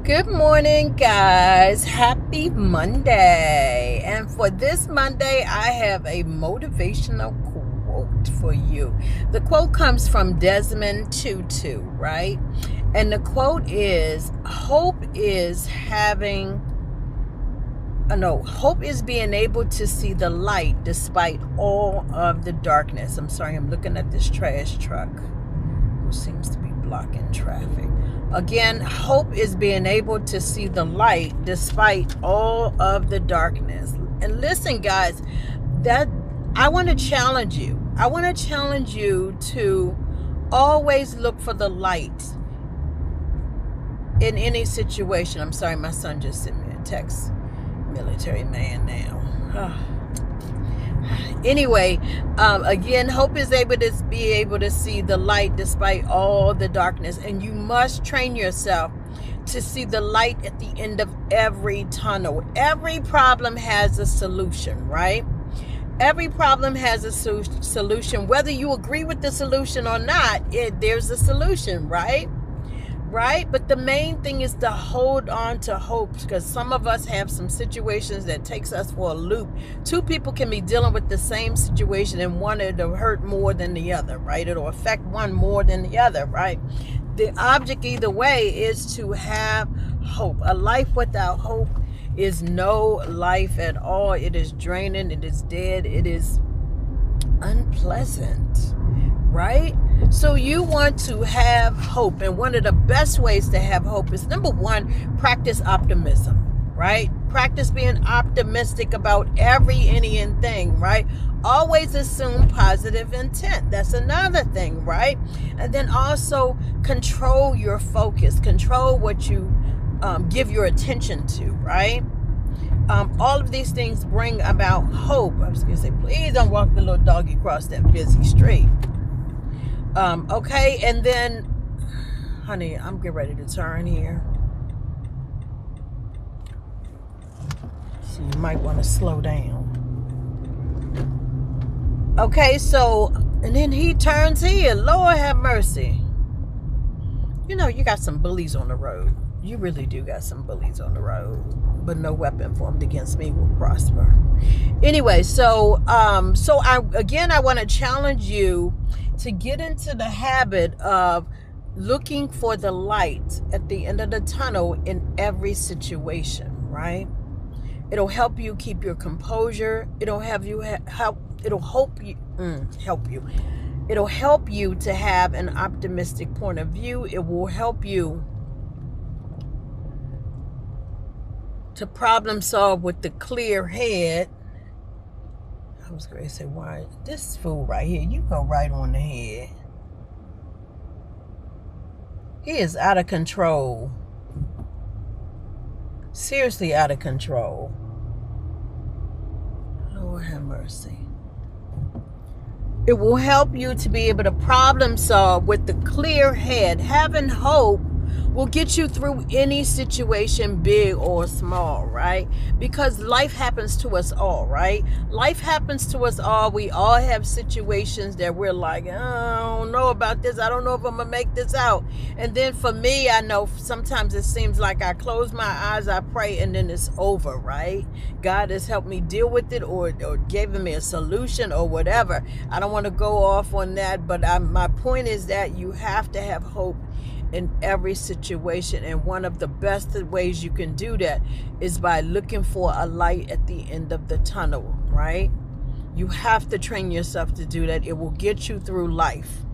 Good morning, guys. Happy Monday. And for this Monday, I have a motivational quote for you. The quote comes from Desmond Tutu, right? And the quote is, hope is being able to see the light despite all of the darkness. I'm sorry, I'm looking at this trash truck who seems to be blocking traffic. Again, hope is being able to see the light despite all of the darkness. And listen, guys, that I want to challenge you. I want to challenge you to always look for the light in any situation. I'm sorry, my son just sent me a text. Military man now. Anyway, again, hope is able to see the light despite all the darkness, and you must train yourself to see the light at the end of every tunnel. Every problem has a solution, right? Every problem has a solution. Whether you agree with the solution or not, there's a solution, right? Right? But the main thing is to hold on to hope, because some of us have some situations that takes us for a loop. Two people can be dealing with the same situation, and one it'll hurt more than the other, right? It'll affect one more than the other, right? The object either way is to have hope. A life without hope is no life at all. It is draining, it is dead, it is unpleasant, right? So you want to have hope, and one of the best ways to have hope is, number one, practice optimism, right? Practice being optimistic about any and thing, right? Always assume positive intent. That's another thing, right? And then also control your focus, control what you give your attention to, right? All of these things bring about hope. I was going to say, please don't walk the little doggy across that busy street. Okay, and then, honey, I'm getting ready to turn here. So you might want to slow down. Okay, so, and then he turns here. Lord have mercy. You know, you got some bullies on the road. You really do got some bullies on the road. But no weapon formed against me will prosper. Anyway, so I want to challenge you to get into the habit of looking for the light at the end of the tunnel in every situation, right? It'll help you keep your composure. It'll help you to have an optimistic point of view. It will help you to problem solve with the clear head. I was going to say, why this fool right here, you go right on the head. He is out of control. Seriously out of control. Lord have mercy. It will help you to be able to problem solve with the clear head. Having hope will get you through any situation, big or small, right? Because life happens to us all, right? Life happens to us all. We all have situations that we're like, I don't know about this. I don't know if I'm going to make this out. And then for me, I know sometimes it seems like I close my eyes, I pray, and then it's over, right? God has helped me deal with it, or given me a solution or whatever. I don't want to go off on that, but my point is that you have to have hope in every situation, and one of the best ways you can do that is by looking for a light at the end of the tunnel, right? You have to train yourself to do that. It will get you through life.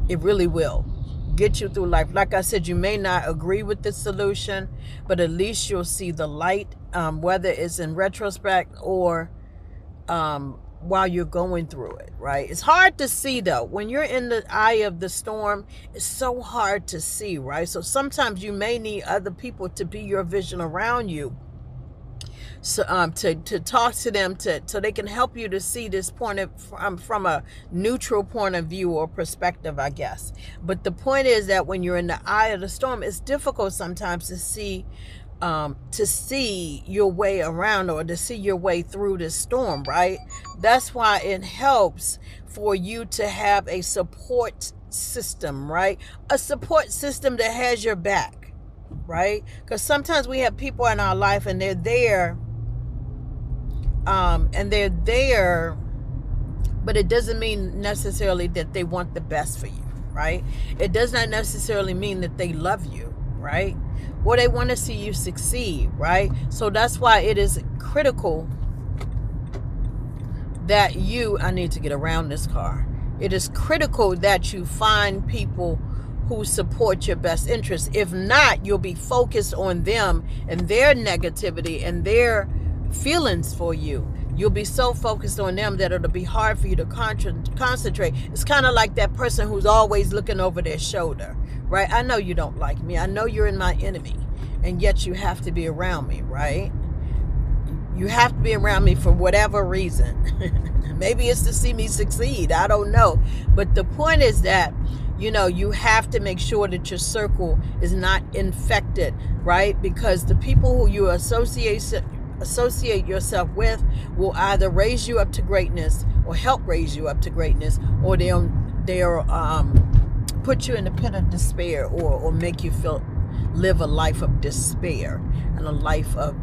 It really will get you through life. Like I said, you may not agree with the solution, but at least you'll see the light, whether it's in retrospect or while you're going through it, right? It's hard to see, though. When you're in the eye of the storm, it's so hard to see, right? So sometimes you may need other people to be your vision around you, so to talk to them, so they can help you to see this point from a neutral point of view or perspective, I guess. But the point is that when you're in the eye of the storm, it's difficult sometimes to see your way around, or to see your way through the storm, right? That's why it helps for you to have a support system, right? A support system that has your back, right? Because sometimes we have people in our life and they're there, but it doesn't mean necessarily that they want the best for you, right? It does not necessarily mean that they love you, right? Or they want to see you succeed, right? So that's why it is critical that I need to get around this car. It is critical that you find people who support your best interests. If not, you'll be focused on them and their negativity and their feelings for you. You'll be so focused on them that it'll be hard for you to concentrate. It's kind of like that person who's always looking over their shoulder, right? I know you don't like me. I know you're in my enemy, and yet you have to be around me, right? You have to be around me for whatever reason. Maybe it's to see me succeed. I don't know. But the point is that, you have to make sure that your circle is not infected, right? Because the people who you associate yourself with will either raise you up to greatness or help raise you up to greatness, or they'll put you in a pit of despair or make you live a life of despair and a life of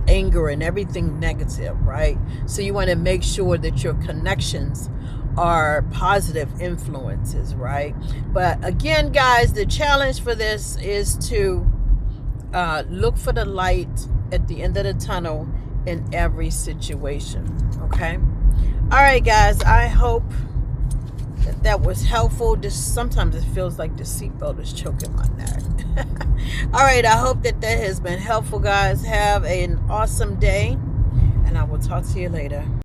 anger and everything negative, right? So you want to make sure that your connections are positive influences, right? But again, guys, the challenge for this is to look for the light at the end of the tunnel in every situation, okay? All right, guys, I hope that was helpful. Sometimes it feels like the seatbelt is choking my neck. All right, I hope that has been helpful, guys. Have an awesome day, and I will talk to you later.